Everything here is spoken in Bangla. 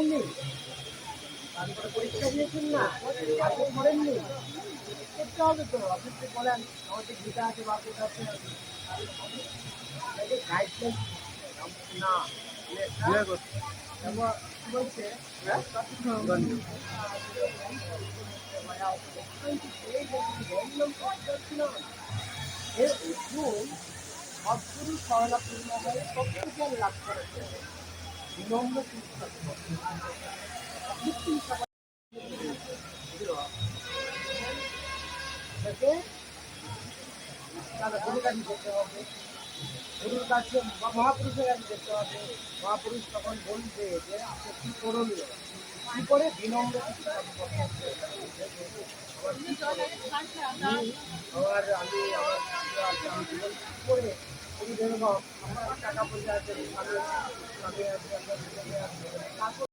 পাননি? তারপরে পরীক্ষা দিয়েছেন না? আগে করেননি? করতে হবে তো। আপনি তো বলেন আমাদের গীতা আছে, ভাগবত আছে, গাইডলাইন না কি বলছে? এর অর্জুন সদ্গুরু শরণাপূর্ণ হয়ে তত্ত্বজ্ঞান লাভ করেছে বিনম্র চিন্তা থেকে তারা গুরু কাছে যেতে হবে, গুরুর কাছে বা মহাপুরুষের কাছে যেতে হবে। মহাপুরুষ তখন বলবে যে আপনি কি করণীয়, কি করে বিনম্র চিন্তা আমার আমি আমার আমি জীবন কি করে তুমি যেরকম আমার টাকা পয়সা আছে, স্বামী আছে,